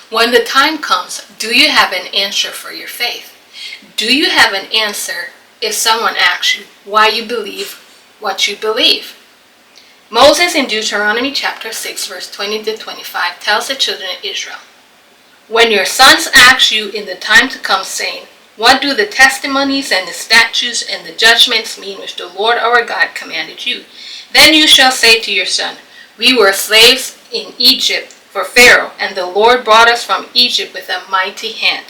When the time comes, do you have an answer for your faith? Do you have an answer if someone asks you why you believe what you believe? Moses in Deuteronomy chapter 6 verse 20 to 25 tells the children of Israel, "When your sons ask you in the time to come, saying, what do the testimonies and the statutes and the judgments mean which the Lord our God commanded you? Then you shall say to your son, we were slaves in Egypt for Pharaoh, and the Lord brought us from Egypt with a mighty hand.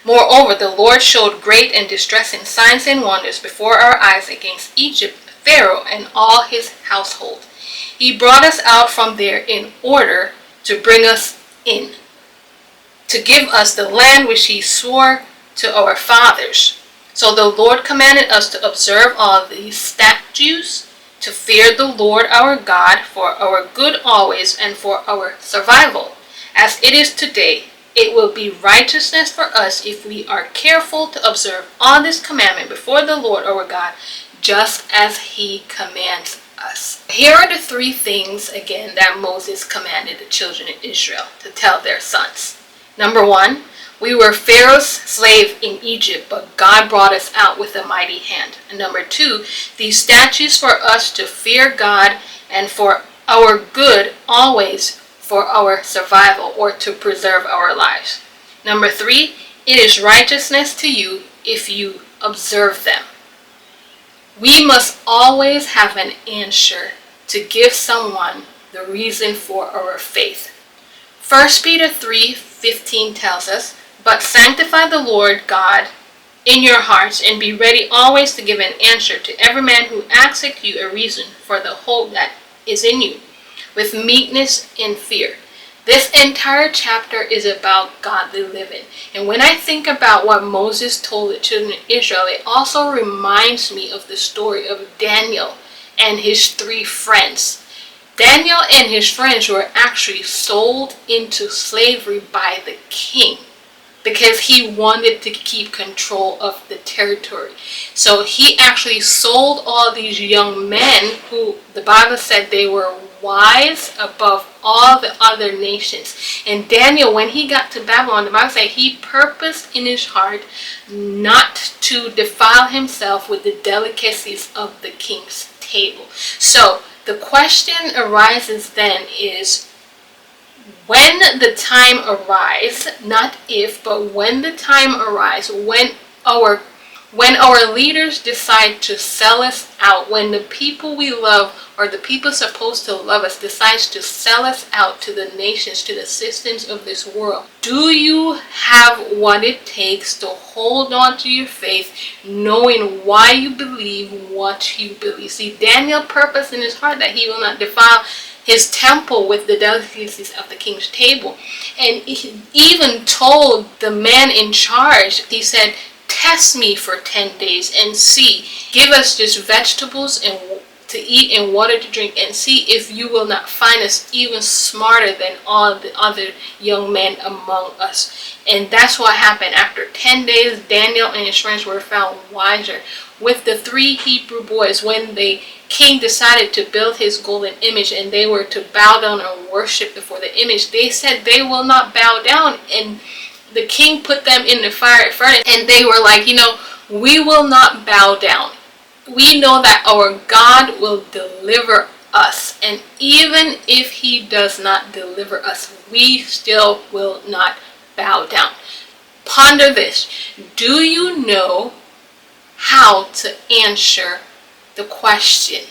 Moreover, the Lord showed great and distressing signs and wonders before our eyes against Egypt, Pharaoh, and all his household. He brought us out from there in order to bring us in, to give us the land which he swore to our fathers. So the Lord commanded us to observe all these statutes, to fear the Lord our God for our good always and for our survival. As it is today, it will be righteousness for us if we are careful to observe all this commandment before the Lord our God, just as he commands us." Here are the three things again that Moses commanded the children of Israel to tell their sons. Number one, we were Pharaoh's slave in Egypt, but God brought us out with a mighty hand. And number two, these statutes for us to fear God and for our good always, for our survival or to preserve our lives. Number three, it is righteousness to you if you observe them. We must always have an answer to give someone the reason for our faith. 1 Peter 3:15 tells us, "But sanctify the Lord God in your hearts, and be ready always to give an answer to every man who asketh you a reason for the hope that is in you, with meekness and fear." This entire chapter is about godly living. And when I think about what Moses told the children of Israel, it also reminds me of the story of Daniel and his three friends. Daniel and his friends were actually sold into slavery by the king, because he wanted to keep control of the territory. So he actually sold all these young men who the Bible said they were wise above all the other nations. And Daniel, when he got to Babylon, the Bible said he purposed in his heart not to defile himself with the delicacies of the king's table. So the question arises then is, when the time arrives, not if, but when the time arrives, when our leaders decide to sell us out, when the people we love or the people supposed to love us decides to sell us out to the nations, to the systems of this world, do you have what it takes to hold on to your faith, knowing why you believe what you believe? See, Daniel purposed in his heart that he will not defile his temple with the delicacies of the king's table. And he even told the man in charge, he said, "Test me for 10 days and see. Give us just vegetables and to eat and water to drink, and see if you will not find us even smarter than all the other young men among us." And that's what happened. After 10 days, Daniel and his friends were found wiser. With the three Hebrew boys, when the king decided to build his golden image and they were to bow down and worship before the image, they said they will not bow down. And the king put them in the fire furnace, and they were like, we will not bow down. We know that our God will deliver us. And even if he does not deliver us, we still will not bow down. Ponder this. Do you know how to answer the question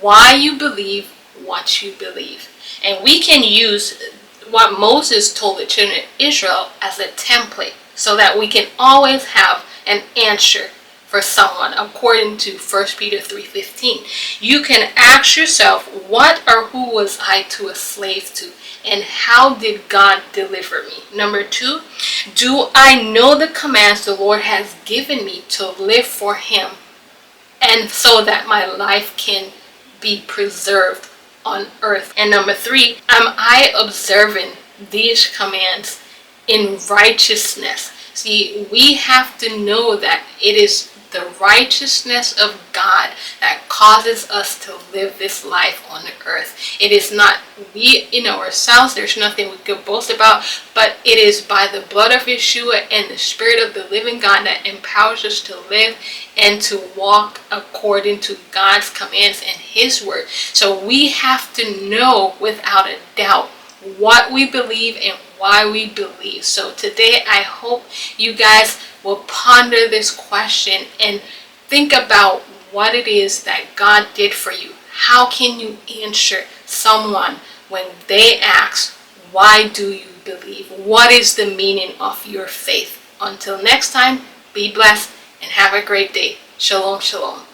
why you believe what you believe? And we can use what Moses told the children of Israel as a template so that we can always have an answer for someone, according to 1 Peter 3:15. You can ask yourself, what or who was I to a slave to, and how did God deliver me? Number two, do I know the commands the Lord has given me to live for him, and so that my life can be preserved on earth? And number three, am I observing these commands in righteousness? See, we have to know that it is the righteousness of God that causes us to live this life on the earth. It is not we in ourselves. There's nothing we could boast about, but it is by the blood of Yeshua and the Spirit of the living God that empowers us to live and to walk according to God's commands and His word. So we have to know without a doubt what we believe and why we believe. So today I hope you guys will ponder this question and think about what it is that God did for you. How can you answer someone when they ask, why do you believe? What is the meaning of your faith? Until next time, be blessed and have a great day. Shalom, shalom.